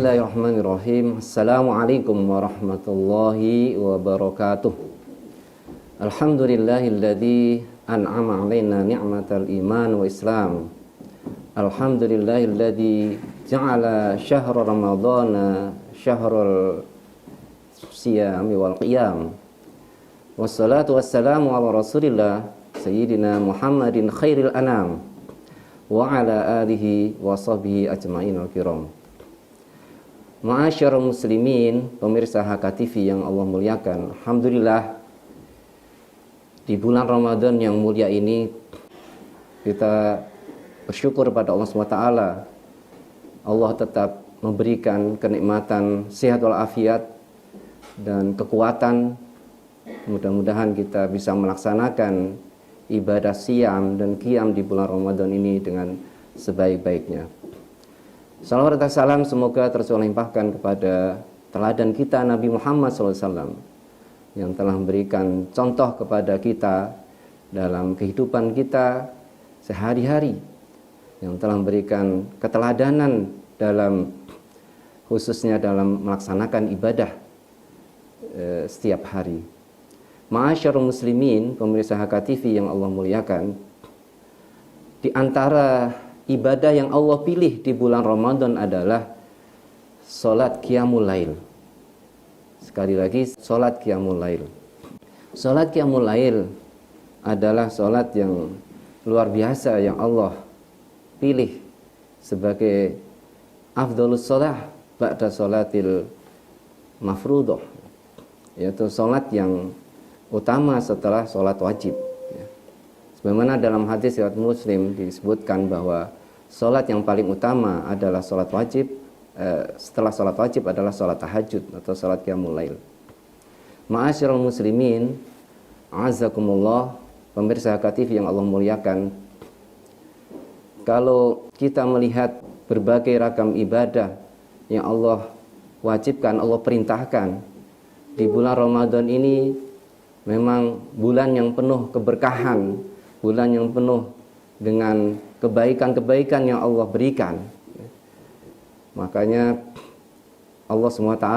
Bismillahirrahmanirrahim. Assalamualaikum warahmatullahi wabarakatuh. Alhamdulillahilladzi an'ama alaina ni'matal iman wa islam. Alhamdulillahilladzi ja'ala syahra ramadhana syahrul siyami wal qiyam. Wassalatu wassalamu ala rasulillah sayyidina Muhammadin khairil anam wa ala alihi wa sahbihi ajma'in al-kiram. Ma'asyarul muslimin, pemirsa HKTV yang Allah muliakan. Alhamdulillah, di bulan Ramadan yang mulia ini kita bersyukur pada Allah SWT. Allah tetap memberikan kenikmatan sehat walafiat dan kekuatan. Mudah-mudahan kita bisa melaksanakan ibadah siam dan qiyam di bulan Ramadan ini dengan sebaik-baiknya. Salawat dan salam semoga tercurah limpahkan kepada teladan kita Nabi Muhammad SAW yang telah memberikan contoh kepada kita dalam kehidupan kita sehari-hari, yang telah memberikan keteladanan dalam khususnya dalam melaksanakan ibadah setiap hari. Ma'asyarul muslimin, pemirsa HKTV yang Allah muliakan, di antara ibadah yang Allah pilih di bulan Ramadan adalah sholat qiyamul lail. Sekali lagi, sholat qiyamul lail. Sholat qiyamul lail adalah sholat yang luar biasa yang Allah pilih sebagai afdhalus sholah ba'da sholatil mafruḍah, yaitu sholat yang utama setelah sholat wajib. Sebagaimana dalam hadis riwayat Muslim disebutkan bahwa sholat yang paling utama adalah sholat wajib, setelah sholat wajib adalah sholat tahajud atau sholat qiyamul lail. Ma'asyiral muslimin, a'azakumullah, pemirsa HKTV yang Allah muliakan, kalau kita melihat berbagai ragam ibadah yang Allah wajibkan, Allah perintahkan di bulan Ramadan ini, memang bulan yang penuh keberkahan, bulan yang penuh dengan kebaikan-kebaikan yang Allah berikan. Makanya Allah SWT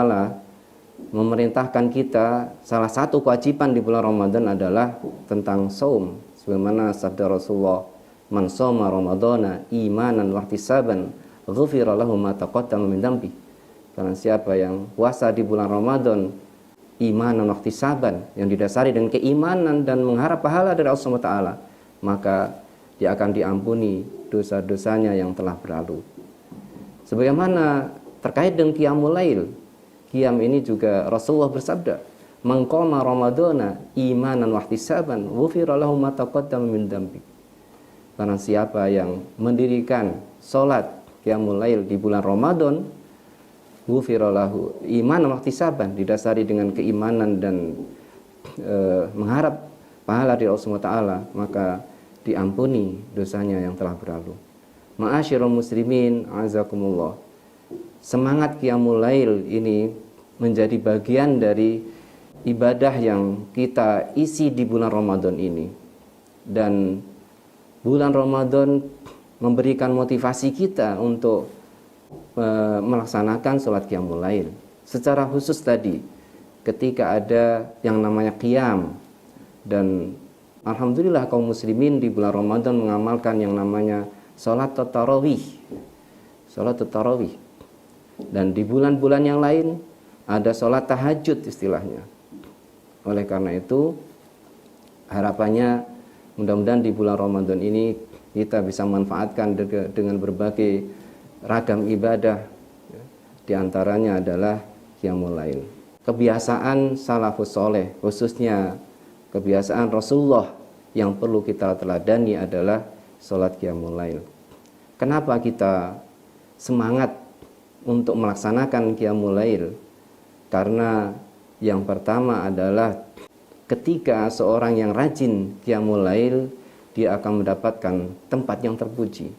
memerintahkan kita, salah satu kewajiban di bulan Ramadan adalah tentang saum. Sebagaimana sabda Rasulullah, man shoma ramadhana imanan wa ihtisaban ghufira lahu ma taqaddama min dhanbi. Karena siapa yang puasa di bulan Ramadan imanan wa ihtisaban, yang didasari dengan keimanan dan mengharap pahala dari Allah SWT, maka dia akan diampuni dosa-dosanya yang telah berlalu. Sebagaimana terkait dengan qiyamul lail, qiyam ini juga Rasulullah bersabda, man qama ramadhana imanan wa ihtisaban ghufira lahu ma taqaddama min dhanbi. Karena siapa yang mendirikan salat qiyamul lail di bulan Ramadan, ghufira lahu imanan wa ihtisaban, didasari dengan keimanan dan mengharap pahala dari Allah SWT, maka diampuni dosanya yang telah berlalu. Ma'asyiral muslimin, azakumullah. Semangat qiyamul lail ini menjadi bagian dari ibadah yang kita isi di bulan Ramadan ini. Dan bulan Ramadan memberikan motivasi kita untuk melaksanakan sholat qiyamul lail. Secara khusus tadi, ketika ada yang namanya qiyam, dan alhamdulillah kaum muslimin di bulan Ramadan mengamalkan yang namanya sholat tarawih. Sholat tarawih. Dan di bulan-bulan yang lain ada sholat tahajud istilahnya. Oleh karena itu, harapannya mudah-mudahan di bulan Ramadan ini kita bisa manfaatkan dengan berbagai ragam ibadah. Di antaranya adalah qiyamul lail. Kebiasaan salafus soleh, khususnya kebiasaan Rasulullah yang perlu kita teladani adalah sholat qiyamul lail. Kenapa kita semangat untuk melaksanakan qiyamul lail? Karena yang pertama adalah ketika seorang yang rajin qiyamul lail, dia akan mendapatkan tempat yang terpuji.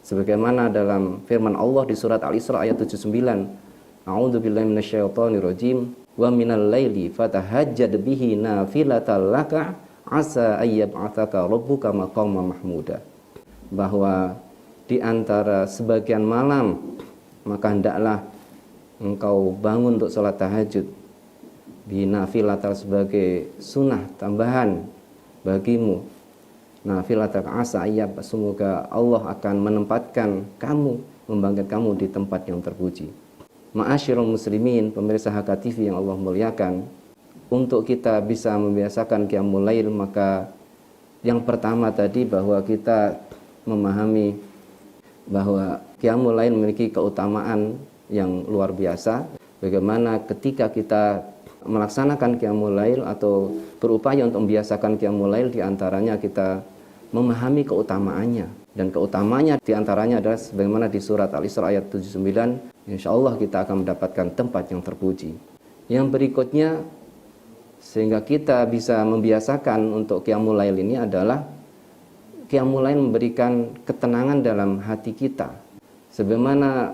Sebagaimana dalam firman Allah di surat Al-Isra ayat 79, A'udzubillahi minasyaitonirrajim, wa minal laili fatahajjad bihi nafilatan laka asa ayyab'atsaka rabbuka maqaman mahmuda. Bahwa di antara sebagian malam maka hendaklah engkau bangun untuk sholat tahajud binafilatal sebagai sunnah tambahan bagimu. Nafilatal asa ayyab, semoga Allah akan menempatkan kamu, membangkitkan kamu di tempat yang terpuji. Ma'asyiral muslimin, pemirsa HK TV yang Allah muliakan, untuk kita bisa membiasakan qiyamul lail, maka yang pertama tadi bahwa kita memahami bahwa qiyamul lail memiliki keutamaan yang luar biasa. Bagaimana ketika kita melaksanakan qiyamul lail atau berupaya untuk membiasakan qiyamul lail, diantaranya kita memahami keutamaannya, dan keutamaannya diantaranya adalah sebagaimana di surat Al-Isra ayat 79, insya Allah kita akan mendapatkan tempat yang terpuji. Yang berikutnya, sehingga kita bisa membiasakan untuk qiyamul lail ini adalah qiyamul lail memberikan ketenangan dalam hati kita. Sebagaimana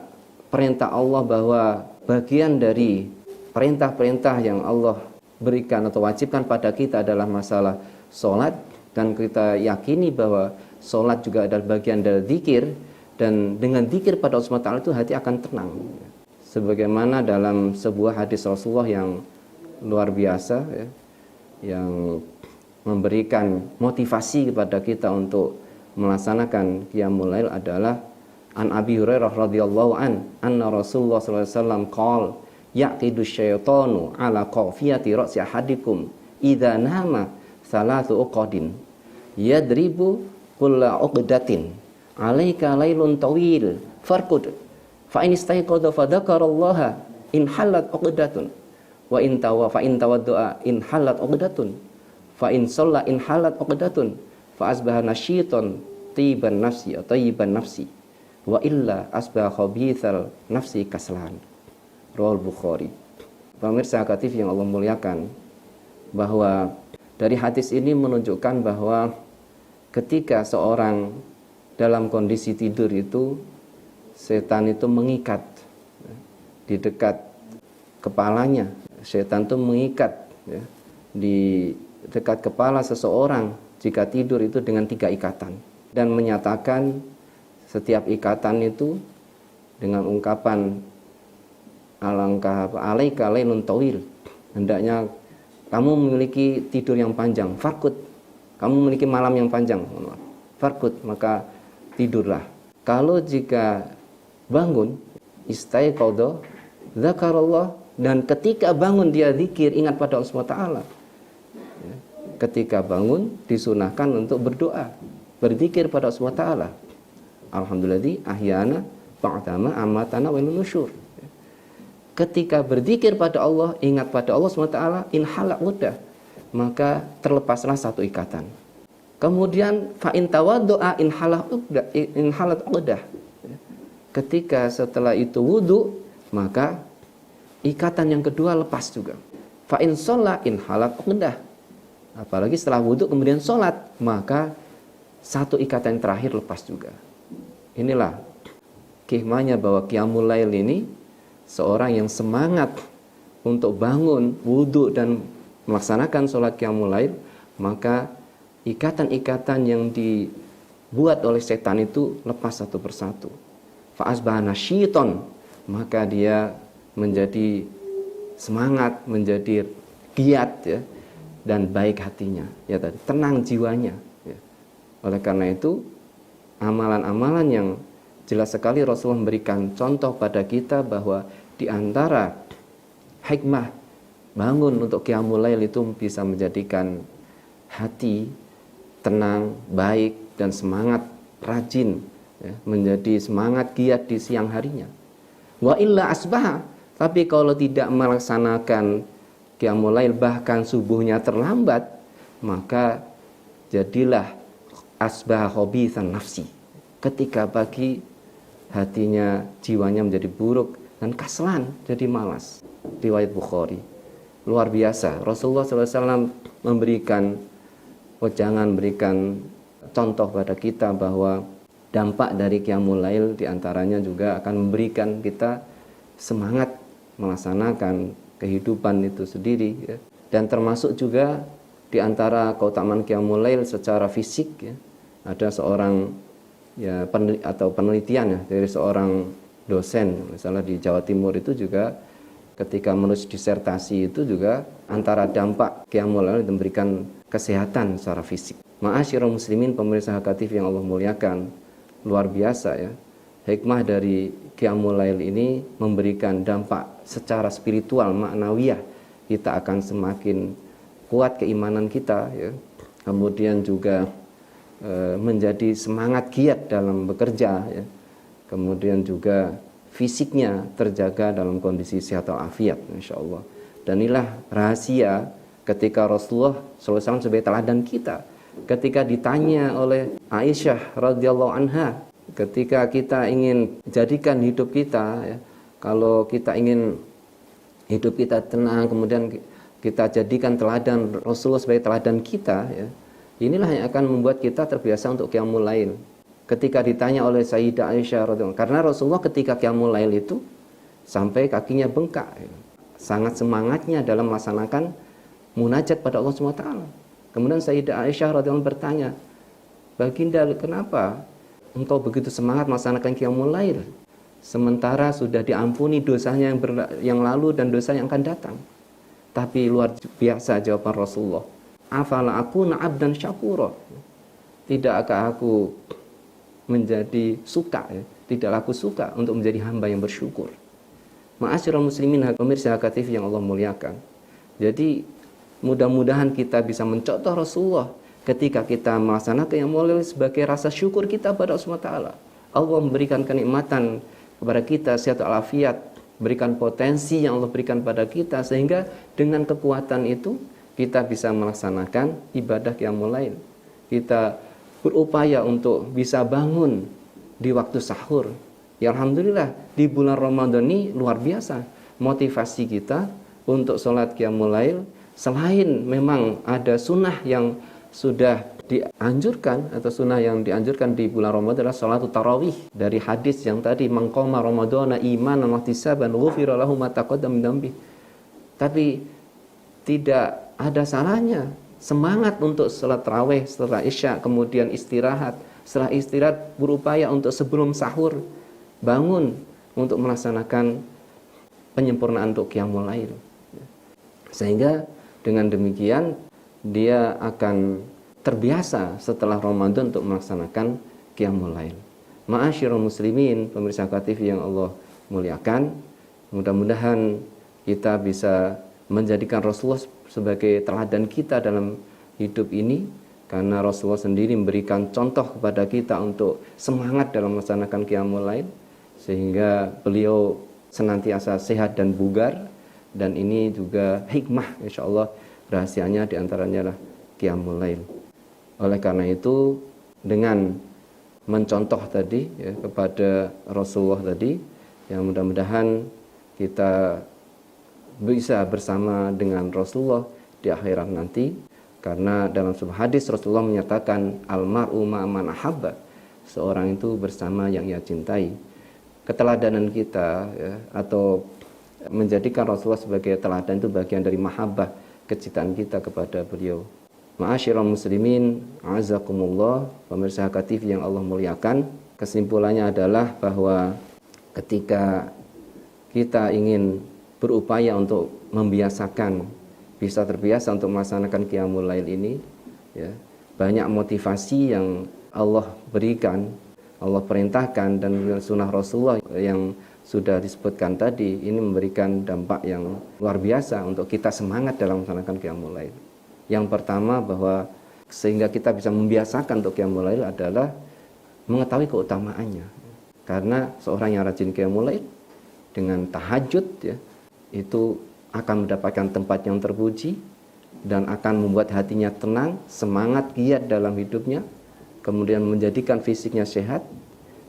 perintah Allah bahwa bagian dari perintah-perintah yang Allah berikan atau wajibkan pada kita adalah masalah sholat, dan kita yakini bahwa sholat juga adalah bagian dari zikir, dan dengan zikir pada Allah SWT itu hati akan tenang. Sebagaimana dalam sebuah hadis Rasulullah yang luar biasa, ya, yang memberikan motivasi kepada kita untuk melaksanakan qiyamul lail adalah an Abi Hurairah radhiyallahu anna Rasulullah sallallahu alaihi wasallam qala yaqidu syaitanu ala qafiyati ra'si ahadikum idza nama salatu uqadin yadribu kulla uqdatin alaika lailun tawil farqud fa in istayqadha fa dzakarallaha in halat uqdatun wa in tawaddu'a in halat uqdatun fa in shalla in halat uqdatun fa asbaha nasyitan tayyiban nafsi atau tayyiban nafsi wa illa asbaha khabithal nafsi kaslan. Rawal Bukhari. Pemirsa HK yang Allah muliakan, bahwa dari hadis ini menunjukkan bahwa ketika seorang dalam kondisi tidur itu, setan itu mengikat di dekat kepalanya. Setan itu mengikat ya, di dekat kepala seseorang jika tidur itu dengan 3 ikatan, dan menyatakan setiap ikatan itu dengan ungkapan alangkah alaika lailun tawil, hendaknya kamu memiliki tidur yang panjang, farkut, kamu memiliki malam yang panjang, farkut, maka tidurlah. Kalau jika bangun, istaiqadha dzakarallah, dan ketika bangun dia zikir, ingat pada Allah SWT. Ketika bangun disunahkan untuk berdoa, berzikir pada Allah SWT. Alhamdulillah ahyana ba'dama amatana wa nusyur. Ketika berzikir pada Allah, ingat pada Allah SWT, in halaq udah, maka terlepaslah 1 ikatan. Kemudian fa in tawaddu'a in halaq udah. Ketika setelah itu wudu, maka ikatan yang kedua lepas juga. Fa in shalla in halaq udah. Apalagi setelah wudu kemudian sholat, maka 1 ikatan yang terakhir lepas juga. Inilah hikmahnya bahwa qiyamul lail ini, seorang yang semangat untuk bangun, wudu, dan melaksanakan sholat qiyamul lail, maka ikatan-ikatan yang dibuat oleh setan itu lepas satu persatu. Fa'asbaha nasyiton, maka dia menjadi semangat, menjadi giat ya, dan baik hatinya, ya tadi, tenang jiwanya ya. Oleh karena itu, amalan-amalan yang jelas sekali Rasulullah memberikan contoh pada kita bahwa di antara hikmah bangun untuk qiyamul lail itu bisa menjadikan hati tenang, baik, dan semangat, rajin ya, menjadi semangat giat di siang harinya. Wa illa asbaha, tapi kalau tidak melaksanakan qiyamul lail, bahkan subuhnya terlambat, maka jadilah asbaha khabithan nafsi. Ketika pagi hatinya, jiwanya menjadi buruk dan kaslan, jadi malas. Riwayat Bukhari. Luar biasa. Rasulullah SAW memberikan contoh pada kita bahwa dampak dari qiyamul lail diantaranya juga akan memberikan kita semangat melaksanakan kehidupan itu sendiri ya. Dan termasuk juga diantara keutamaan qiyamul lail secara fisik ya, ada seorang ya penelitian ya, dari seorang dosen, misalnya di Jawa Timur itu juga ketika menulis disertasi itu juga antara dampak qiyamul lail memberikan kesehatan secara fisik. Ma'asyiral muslimin, pemirsa HKTV yang Allah muliakan, luar biasa ya. Hikmah dari qiyamul lail ini memberikan dampak secara spiritual, maknawiyah. Kita akan semakin kuat keimanan kita ya. Kemudian juga menjadi semangat giat dalam bekerja ya. Kemudian juga fisiknya terjaga dalam kondisi sehat walafiat, insyaallah. Dan inilah rahasia ketika Rasulullah SAW sebagai teladan kita. Ketika ditanya oleh Aisyah radhiyallahu anha, ketika kita ingin jadikan hidup kita ya, kalau kita ingin hidup kita tenang, kemudian kita jadikan teladan Rasulullah sebagai teladan kita ya, inilah yang akan membuat kita terbiasa untuk qiyamul lail. Ketika ditanya oleh Sayyidah Aisyah radhiyallahu anha, karena Rasulullah ketika qiyamul lail itu sampai kakinya bengkak ya, sangat semangatnya dalam melaksanakan munajat pada Allah SWT. Kemudian Sayyidah Aisyah radhiyallahu anha bertanya, "Baginda, kenapa engkau begitu semangat melaksanakan qiyamul lail sementara sudah diampuni dosanya yang lalu dan dosa yang akan datang?" Tapi luar biasa jawaban Rasulullah, "Afala akuna abdan syakura." Tidakkah aku menjadi suka ya? Tidaklah aku suka untuk menjadi hamba yang bersyukur. Ma'asyiral muslimin, pemirsa HKTV yang Allah muliakan. Jadi mudah-mudahan kita bisa mencontoh Rasulullah ketika kita melaksanakan yang mulia sebagai rasa syukur kita pada Allah SWT. Allah memberikan kenikmatan kepada kita, sehat walafiat, berikan potensi yang Allah berikan pada kita, sehingga dengan kekuatan itu kita bisa melaksanakan ibadah qiyamul lail. Kita berupaya untuk bisa bangun di waktu sahur. Ya alhamdulillah di bulan Ramadan ini luar biasa motivasi kita untuk sholat qiyamul lail. Selain memang ada sunnah yang sudah dianjurkan atau sunnah yang dianjurkan di bulan Ramadan adalah sholat tarawih, dari hadis yang tadi, "Man qama ramadhana imanan wa ihtisaban ghufira lahu ma taqaddama min dhanbi." Tapi tidak ada salahnya semangat untuk sholat tarawih setelah isya, kemudian istirahat. Setelah istirahat berupaya untuk sebelum sahur bangun untuk melaksanakan penyempurnaan untuk qiyamul lail. Sehingga dengan demikian dia akan terbiasa setelah Ramadan untuk melaksanakan qiyamul lail. Ma'asyiral muslimin, pemirsa HKTV yang Allah muliakan, mudah-mudahan kita bisa menjadikan Rasulullah sebagai teladan kita dalam hidup ini, karena Rasulullah sendiri memberikan contoh kepada kita untuk semangat dalam melaksanakan qiyamul lail, sehingga beliau senantiasa sehat dan bugar. Dan ini juga hikmah, insyaallah rahasianya diantaranya adalah qiyamul lail. Oleh karena itu, dengan mencontoh tadi ya, kepada Rasulullah tadi, yang mudah-mudahan kita bisa bersama dengan Rasulullah di akhirat nanti, karena dalam sebuah hadis Rasulullah menyatakan almar'u ma'man ahabba, seorang itu bersama yang ia cintai. Keteladanan kita ya, atau menjadikan Rasulullah sebagai teladan itu bagian dari mahabbah, kecintaan kita kepada beliau. Ma'asyiral muslimin, azakumullah, pemirsa HKTV yang Allah muliakan, kesimpulannya adalah bahwa ketika kita ingin berupaya untuk membiasakan, bisa terbiasa untuk melaksanakan qiyamul lail ini ya, banyak motivasi yang Allah berikan, Allah perintahkan, dan sunnah Rasulullah yang sudah disebutkan tadi ini memberikan dampak yang luar biasa untuk kita semangat dalam melaksanakan qiyamul lail. Yang pertama, bahwa sehingga kita bisa membiasakan untuk qiyamul lail adalah mengetahui keutamaannya. Karena seorang yang rajin qiyamul lail dengan tahajud ya, itu akan mendapatkan tempat yang terpuji dan akan membuat hatinya tenang, semangat, giat dalam hidupnya, kemudian menjadikan fisiknya sehat,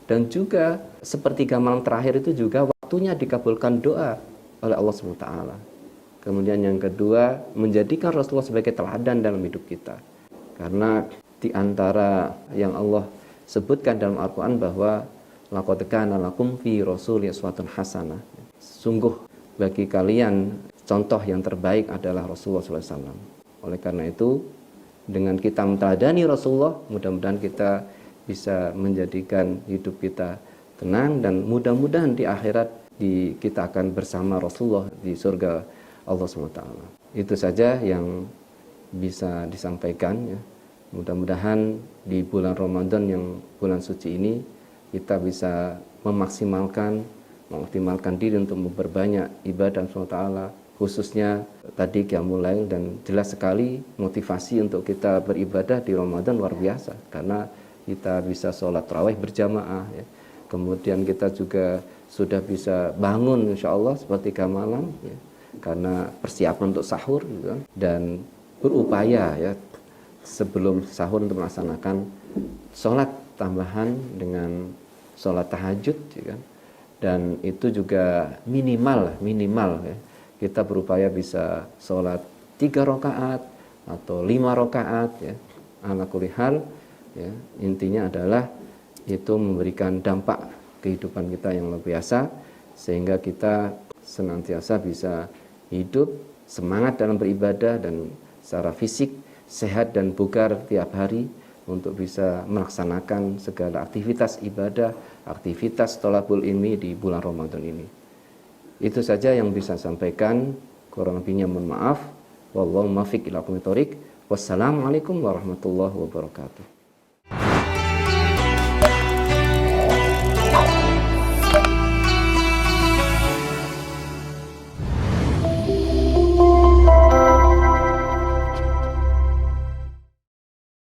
dan juga sepertiga malam terakhir itu juga waktunya dikabulkan doa oleh Allah SWT. Kemudian yang kedua, menjadikan Rasulullah sebagai teladan dalam hidup kita. Karena di antara yang Allah sebutkan dalam Al-Quran bahwa laqad kana lakum fi rasulillah uswatun hasanah. Sungguh bagi kalian contoh yang terbaik adalah Rasulullah SAW. Oleh karena itu, dengan kita meneladani Rasulullah, mudah-mudahan kita bisa menjadikan hidup kita tenang, dan mudah-mudahan di akhirat kita akan bersama Rasulullah di surga Allah SWT. Itu saja yang bisa disampaikan ya. Mudah-mudahan di bulan Ramadan yang bulan suci ini kita bisa mengoptimalkan diri untuk memperbanyak ibadah SWT, khususnya tadi qiyamul lail, dan jelas sekali motivasi untuk kita beribadah di Ramadan luar biasa karena kita bisa sholat tarawih berjamaah ya. Kemudian kita juga sudah bisa bangun insya Allah sepertiga malam ya, karena persiapan untuk sahur gitu kan. Dan berupaya ya sebelum sahur untuk melaksanakan sholat tambahan dengan sholat tahajud ya kan. Dan itu juga minimal ya, kita berupaya bisa sholat 3 rakaat atau 5 rakaat ya, ala kulli hal ya. Intinya adalah itu memberikan dampak kehidupan kita yang luar biasa, sehingga kita senantiasa bisa hidup semangat dalam beribadah dan secara fisik sehat dan bugar tiap hari untuk bisa melaksanakan segala aktivitas ibadah, aktivitas thalabul ilmi di bulan Ramadan ini. Itu saja yang bisa saya sampaikan. Kurang lebihnya mohon maaf. Wallahu muwaffiq ila aqwamit thoriq. Wassalamualaikum warahmatullahi wabarakatuh.